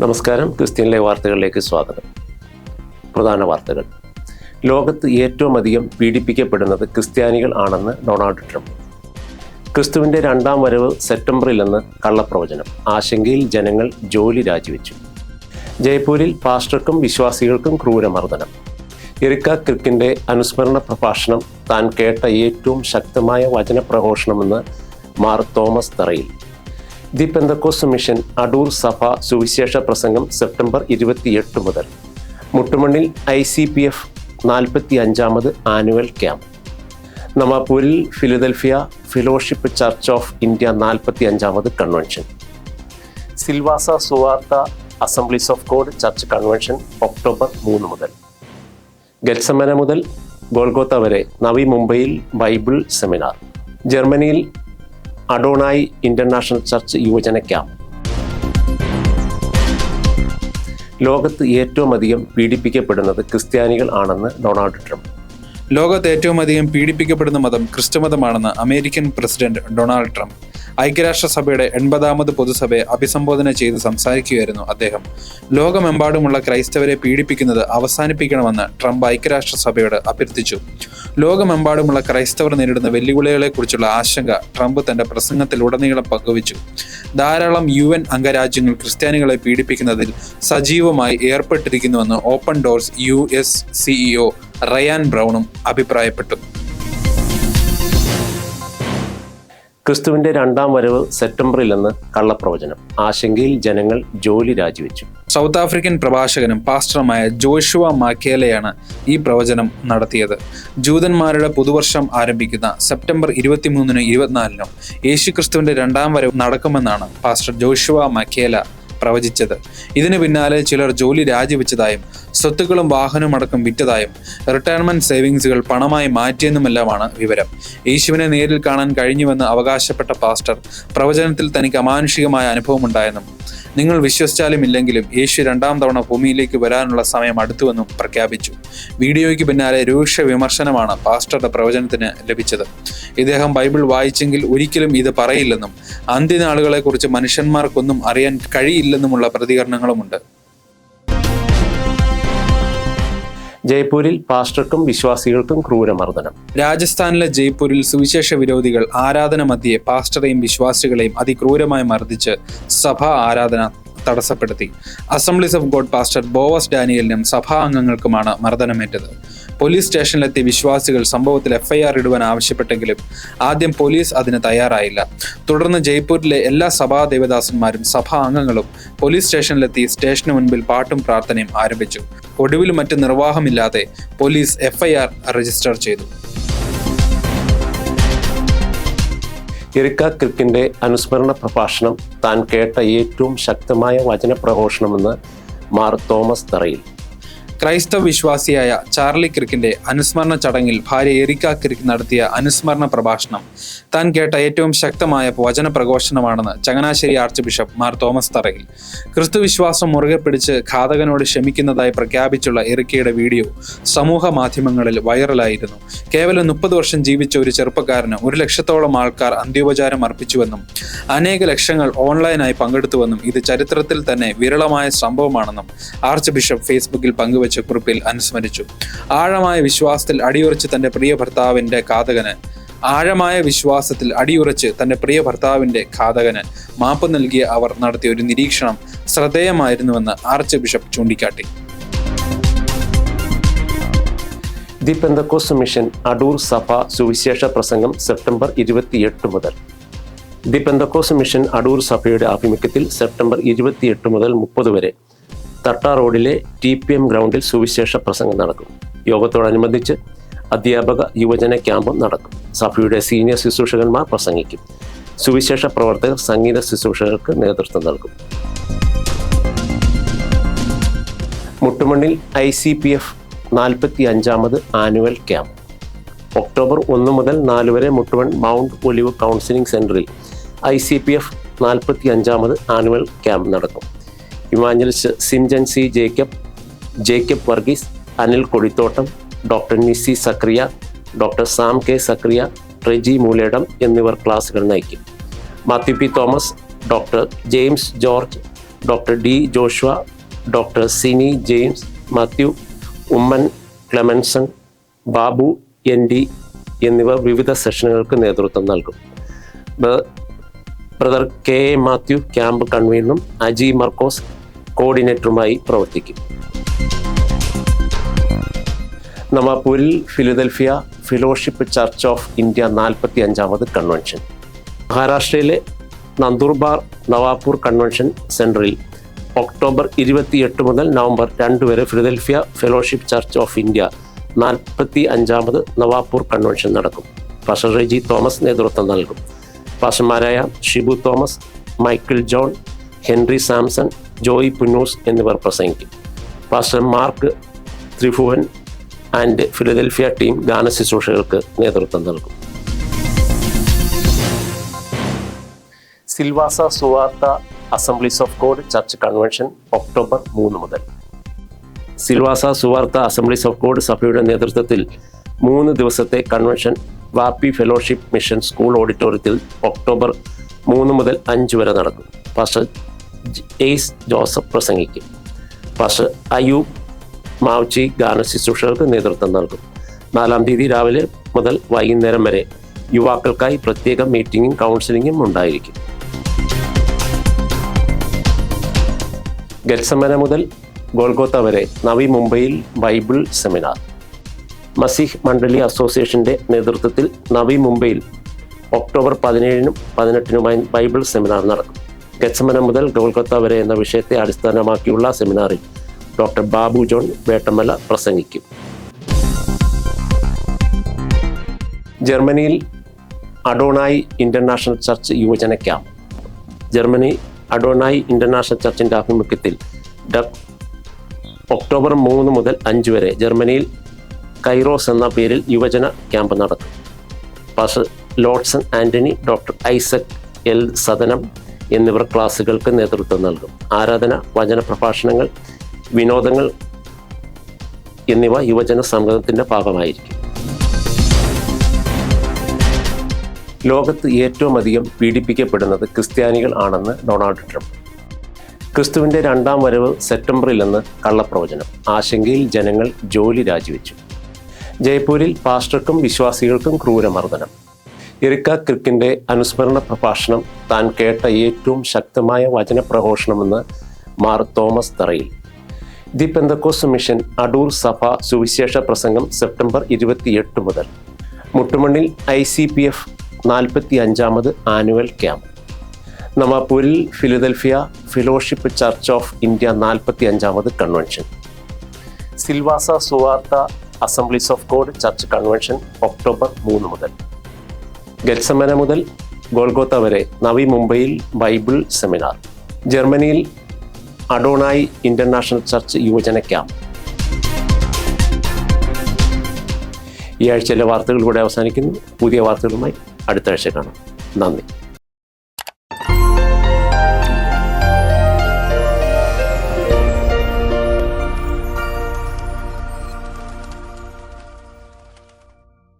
നമസ്കാരം. Christian live വാർത്തകളിലേക്ക് സ്വാഗതം. പ്രധാന വാർത്തകൾ. ലോകത്ത് ഏറ്റവും അധികം പീഡിപ്പിക്കപ്പെടുന്നത് ക്രിസ്ത്യാനികൾ ആണെന്ന് ഡൊണാൾഡ് ട്രംപ്. ക്രിസ്തുവിൻ്റെ രണ്ടാം വരവ് സെപ്റ്റംബറിലെന്ന് കള്ളപ്രവചനം. ആശങ്കയിൽ ജനങ്ങൾ ജോലി രാജിവെച്ചു. ജയ്പൂരിൽ പാസ്റ്റർക്കും വിശ്വാസികൾക്കും ക്രൂരമർദ്ദനം. എറിക്ക ക്രിക്കിൻ്റെ അനുസ്മരണ പ്രഭാഷണം താൻ കേട്ട ഏറ്റവും ശക്തമായ വചനപ്രഘോഷണമെന്ന് Mar Thomas Tharayil. The Pentecost Mission Adoor സഭ സുവിശേഷ പ്രസംഗം സെപ്റ്റംബർ 28 മുതൽ. മുട്ടുമണ്ണിൽ ICPF 45ാമത് ആനുവൽ ക്യാമ്പ്. നവാപൂരിൽ Philadelphia Fellowship Church of India 45ാമത് convention. Silvassa Suvartha Assemblies of God Church convention October 3 മുതൽ. ഗെത്സമന മുതൽ ഗോൽഗോത്ത വരെ നവി മുംബൈയിൽ ബൈബിൾ സെമിനാർ. ജർമ്മനിയിൽ അഡോണായി ഇന്റർനാഷണൽ ചർച്ച് യുവജന ക്യാമ്പ്. ലോകത്ത് ഏറ്റവും അധികം പീഡിപ്പിക്കപ്പെടുന്നത് ക്രിസ്ത്യാനികൾ ആണെന്ന് ഡൊണാൾഡ് ട്രംപ്. ലോകത്ത് ഏറ്റവും അധികം പീഡിപ്പിക്കപ്പെടുന്ന മതം ക്രിസ്തുമതമാണെന്ന് അമേരിക്കൻ പ്രസിഡന്റ് ഡൊണാൾഡ് ട്രംപ് ഐക്യരാഷ്ട്രസഭയുടെ 80ാമത് പൊതുസഭയെ അഭിസംബോധന ചെയ്ത് സംസാരിക്കുകയായിരുന്നു അദ്ദേഹം. ലോകമെമ്പാടുമുള്ള ക്രൈസ്തവരെ പീഡിപ്പിക്കുന്നത് അവസാനിപ്പിക്കണമെന്ന് ട്രംപ് ഐക്യരാഷ്ട്രസഭയോട് അഭ്യർത്ഥിച്ചു. ലോകമെമ്പാടുമുള്ള ക്രൈസ്തവർ നേരിടുന്ന വെല്ലുവിളികളെക്കുറിച്ചുള്ള ആശങ്ക ട്രംപ് തന്റെ പ്രസംഗത്തിലുടനീളം പങ്കുവച്ചു. ധാരാളം UN അംഗരാജ്യങ്ങൾ ക്രിസ്ത്യാനികളെ പീഡിപ്പിക്കുന്നതിൽ സജീവമായി ഏർപ്പെട്ടിരിക്കുന്നുവെന്ന് Open Doors US CEO Ryan ബ്രൗണും അഭിപ്രായപ്പെട്ടു. ക്രിസ്തുവിന്റെ രണ്ടാം വരവ് സെപ്റ്റംബറിലെന്ന് കള്ളപ്രവചനം. ആശങ്കയിൽ ജനങ്ങൾ ജോലി രാജിവെച്ചു. സൗത്ത് ആഫ്രിക്കൻ പ്രഭാഷകനും പാസ്റ്ററുമായ ജോഷുവ മാക്കേലയാണ് ഈ പ്രവചനം നടത്തിയത്. ജൂതന്മാരുടെ പുതുവർഷം ആരംഭിക്കുന്ന സെപ്റ്റംബർ 23-നും 24-നും യേശുക്രിസ്തുവിന്റെ രണ്ടാം വരവ് നടക്കുമെന്നാണ് പാസ്റ്റർ ജോഷുവ മാക്കേല പ്രവചിച്ചത്. ഇതിനു പിന്നാലെ ചിലർ ജോലി രാജിവെച്ചതായും സ്വത്തുക്കളും വാഹനമടക്കം വിറ്റതായും റിട്ടയർമെന്റ് സേവിങ്സുകൾ പണമായി മാറ്റിയെന്നുമെല്ലാമാണ് വിവരം. യേശുവിനെ നേരിൽ കാണാൻ കഴിഞ്ഞുവെന്ന് അവകാശപ്പെട്ട പാസ്റ്റർ പ്രവചനത്തിൽ തനിക്ക് അമാനുഷികമായ അനുഭവമുണ്ടായെന്നും നിങ്ങൾ വിശ്വസിച്ചാലും ഇല്ലെങ്കിലും യേശു രണ്ടാം തവണ ഭൂമിയിലേക്ക് വരാനുള്ള സമയം അടുത്തുവെന്നും പ്രഖ്യാപിച്ചു. വീഡിയോയ്ക്ക് പിന്നാലെ രൂക്ഷ വിമർശനമാണ് പാസ്റ്ററുടെ പ്രവചനത്തിന് ലഭിച്ചത്. ഇദ്ദേഹം ബൈബിൾ വായിച്ചെങ്കിൽ ഒരിക്കലും ഇത് പറയില്ലെന്നും അന്ത്യനാളുകളെക്കുറിച്ച് മനുഷ്യന്മാർക്കൊന്നും അറിയാൻ കഴിയില്ലെന്നുമുള്ള പ്രതികരണങ്ങളുമുണ്ട്. ജയ്പൂരിൽ പാസ്റ്റർക്കും വിശ്വാസികൾക്കും ക്രൂരമർദ്ദനം. രാജസ്ഥാനിലെ ജയ്പൂരിൽ സുവിശേഷ വിരോധികൾ ആരാധന മധ്യേ പാസ്റ്ററെയും വിശ്വാസികളെയും അതിക്രൂരമായി മർദ്ദിച്ച് സഭാ ആരാധന തടസ്സപ്പെടുത്തി. Assemblies of God pastor Boaz ഡാനിയലിനും സഭാ അംഗങ്ങൾക്കുമാണ് മർദ്ദനമേറ്റത്. പോലീസ് സ്റ്റേഷനിലെത്തിയ വിശ്വാസികൾ സംഭവത്തിൽ FIR ഇടുവാൻ ആവശ്യപ്പെട്ടെങ്കിലും ആദ്യം പോലീസ് അതിന് തയ്യാറായില്ല. തുടർന്ന് ജയ്പൂരിലെ എല്ലാ സഭാ ദേവദാസന്മാരും സഭാ അംഗങ്ങളും പോലീസ് സ്റ്റേഷനിലെത്തി സ്റ്റേഷന് മുൻപിൽ പാട്ടും പ്രാർത്ഥനയും ആരംഭിച്ചു. ഒടുവിൽ മറ്റ് നിർവാഹമില്ലാതെ പോലീസ് FIR രജിസ്റ്റർ ചെയ്തു. എറിക്ക ക്രിക്കിൻ്റെ അനുസ്മരണ പ്രഭാഷണം താൻ കേട്ട ഏറ്റവും ശക്തമായ വചനപ്രഘോഷണമെന്ന് മാർ തോമസ് തറയിൽ. ക്രൈസ്തവ വിശ്വാസിയായ ചാർലി ക്രിക്കിന്റെ അനുസ്മരണ ചടങ്ങിൽ ഭാര്യ എറിക്ക ക്രിക്ക് നടത്തിയ അനുസ്മരണ പ്രഭാഷണം താൻ കേട്ട ഏറ്റവും ശക്തമായ വചന പ്രഘോഷണമാണെന്ന് Changanassery archbishop Mar Thomas Tharayil. ക്രിസ്തുവിശ്വാസം മുറുകെ പിടിച്ച് ഘാതകനോട് ക്ഷമിക്കുന്നതായി പ്രഖ്യാപിച്ചുള്ള എറിക്കയുടെ വീഡിയോ സമൂഹ മാധ്യമങ്ങളിൽ വൈറലായിരുന്നു. കേവലം 30 വർഷം ജീവിച്ച ഒരു ചെറുപ്പക്കാരന് 1 ലക്ഷത്തോളം ആൾക്കാർ അന്ത്യോപചാരം അർപ്പിച്ചുവെന്നും അനേക ലക്ഷങ്ങൾ ഓൺലൈനായി പങ്കെടുത്തുവെന്നും ഇത് ചരിത്രത്തിൽ തന്നെ വിരളമായ സംഭവമാണെന്നും ആർച്ച് ബിഷപ്പ് ഫേസ്ബുക്കിൽ പങ്കുവച്ചു കുറിപ്പിൽ അനുസ്മരിച്ചു. ആഴമായ വിശ്വാസത്തിൽ അടിയുറച്ച് തന്റെ പ്രിയ ഭർത്താവിന്റെ ഘാതകന് മാപ്പ് നൽകിയ അവർ നടത്തിയ ഒരു നിരീക്ഷണം ശ്രദ്ധേയമായിരുന്നുവെന്ന് ആർച്ച് ബിഷപ്പ് ചൂണ്ടിക്കാട്ടി. ദി പെന്തക്കോസ്റ്റ് മിഷൻ അടൂർ സഭ സുവിശേഷ പ്രസംഗം സെപ്റ്റംബർ 28 മുതൽ. ദി പെന്തക്കോസ്റ്റ് മിഷൻ അടൂർ സഭയുടെ ആഭിമുഖ്യത്തിൽ സെപ്റ്റംബർ 28 മുതൽ 30 വരെ തട്ട റോഡിലെ TPM ഗ്രൗണ്ടിൽ സുവിശേഷ പ്രസംഗം നടക്കും. യോഗത്തോടനുബന്ധിച്ച് അധ്യാപക യുവജന ക്യാമ്പും നടക്കും. സഭയുടെ സീനിയർ ശുശ്രൂഷകന്മാർ പ്രസംഗിക്കും. സുവിശേഷ പ്രവർത്തകർ സംഗീത ശുശ്രൂഷകർക്ക് നേതൃത്വം നൽകും. മുട്ടുമണ്ണിൽ ICPF 45ാമത് ആനുവൽ ക്യാമ്പ്. ഒക്ടോബർ 1 മുതൽ 4 വരെ മുട്ടുമൺ മൗണ്ട് ഒലിവ് കൗൺസിലിംഗ് സെന്ററിൽ ICPF 45ാമത് ആനുവൽ ക്യാമ്പ് നടക്കും. Evangelist Sinjan C. Jacob Varghese, Anil Kodithottam, doctor Nisi Zacharia, doctor Sam K. Zacharia, Reji Mooledam എന്നിവർ ക്ലാസുകൾ നയിക്കും. Matthew P. Thomas, doctor James George, doctor D Joshua, doctor Sini James Matthew, Oommen Clemenson, Babu N D എന്നിവർ വിവിധ സെഷനുകൾക്ക് നേതൃത്വം നൽകും. Brother K A Mathew camp കൺവീനറും അജി മർക്കോസ് കോർഡിനേറ്ററുമായി പ്രവർത്തിക്കും. നവാപൂരിൽ Philadelphia Fellowship Church of India 45ാമത് കൺവെൻഷൻ. മഹാരാഷ്ട്രയിലെ നന്ദുർബാർ നവാപൂർ കൺവെൻഷൻ സെൻറ്ററിൽ ഒക്ടോബർ 28 മുതൽ നവംബർ 2 വരെ Philadelphia Fellowship Church of India 45ാമത് നവാപൂർ കൺവെൻഷൻ നടക്കും. പാസ്റ്റർ റെജി തോമസ് നേതൃത്വം നൽകും. പാസ്റ്റർമാരായ Shibu Thomas, Michael John, Henry Samson, Joy Punnoose എന്നിവർ പ്രസംഗിക്കും. Pastor Mark Tribhuvan and Philadelphia team ഗാന ശുശ്രൂഷകൾക്ക് നേതൃത്വം നൽകും. Silvassa Suvartha Assemblies of God Church convention October 3 മുതൽ. Silvassa Suvartha Assemblies of God സഭയുടെ നേതൃത്വത്തിൽ 3 ദിവസത്തെ convention Vapi Fellowship Mission School ഓഡിറ്റോറിയത്തിൽ ഒക്ടോബർ 3 മുതൽ 5 വരെ നടക്കും. പാസ്റ്റർ എയ്സ് ജോസഫ് പ്രസംഗിക്കും. പാസ്റ്റർ അയൂബ് മാവ്ചി ഗാന ശുശ്രൂഷകൾക്ക് നേതൃത്വം നൽകും. 4-ാം തീയതി രാവിലെ മുതൽ വൈകുന്നേരം വരെ യുവാക്കൾക്കായി പ്രത്യേക മീറ്റിംഗും കൗൺസിലിംഗും ഉണ്ടായിരിക്കും. ഗത്സമന മുതൽ ഗോൽഗോത്ത വരെ നവി മുംബൈയിൽ ബൈബിൾ സെമിനാർ. മസീഹ് മണ്ഡലി അസോസിയേഷൻ്റെ നേതൃത്വത്തിൽ നവി മുംബൈയിൽ ഒക്ടോബർ 17-നും 18-നുമായി ബൈബിൾ സെമിനാർ നടക്കും. ഗത്സമന മുതൽ ഗോൽഗോത്ത വരെ എന്ന വിഷയത്തെ അടിസ്ഥാനമാക്കിയുള്ള സെമിനാറിൽ ഡോക്ടർ ബാബു ജോൺ വേട്ടമല പ്രസംഗിക്കും. ജർമ്മനിയിൽ അഡോണായി ഇൻ്റർനാഷണൽ ചർച്ച് യുവജന ക്യാമ്പ്. ജർമ്മനി അഡോണായി ഇൻ്റർനാഷണൽ ചർച്ചിൻ്റെ ആഭിമുഖ്യത്തിൽ ഒക്ടോബർ 3 മുതൽ 5 വരെ ജർമ്മനിയിൽ കൈറോസ് എന്ന പേരിൽ യുവജന ക്യാമ്പ് നടക്കും. Pastor Lodson Antony, doctor Isaac L Sadanam എന്നിവർ ക്ലാസുകൾക്ക് നേതൃത്വം നൽകും. ആരാധന, വചന പ്രഭാഷണങ്ങൾ, വിനോദങ്ങൾ എന്നിവ യുവജന സംഗമത്തിൻ്റെ ഭാഗമായിരിക്കും. ലോകത്ത് ഏറ്റവും അധികം പീഡിപ്പിക്കപ്പെടുന്നത് ക്രിസ്ത്യാനികൾ ആണെന്ന് ഡൊണാൾഡ് ട്രംപ്. ക്രിസ്തുവിൻ്റെ 2ാം വരവ് സെപ്റ്റംബറിലെന്ന് കള്ളപ്രവചനം. ആശങ്കയിൽ ജനങ്ങൾ ജോലി രാജിവെച്ചു. ജയ്പൂരിൽ പാസ്റ്റർക്കും വിശ്വാസികൾക്കും ക്രൂരമർദ്ദനം. എറിക്ക ക്രിക്കിൻ്റെ അനുസ്മരണ പ്രഭാഷണം താൻ കേട്ട ഏറ്റവും ശക്തമായ വചനപ്രഘോഷണമെന്ന് Mar Thomas Tharayil. The Pentecost Mission Adoor സഭ സുവിശേഷ പ്രസംഗം സെപ്റ്റംബർ 28 മുതൽ. മുട്ടുമണ്ണിൽ ICPF 45ാമത് ആനുവൽ ക്യാമ്പ്. നവാപൂരിൽ Philadelphia Fellowship Church of India 45ാമത് convention. Silvassa Suvartha Assemblies of God Church convention October 3 മുതൽ. ഗത്സമന മുതൽ ഗോൽഗോത്ത വരെ നവി മുംബൈയിൽ ബൈബിൾ സെമിനാർ. ജർമ്മനിയിൽ അഡോണായി ഇൻ്റർനാഷണൽ ചർച്ച് യുവജന ക്യാമ്പ്. ഈ ആഴ്ചയിലെ വാർത്തകൾ ഇവിടെ അവസാനിക്കുന്നു. പുതിയ വാർത്തകളുമായി അടുത്ത ആഴ്ച കാണാം. നന്ദി.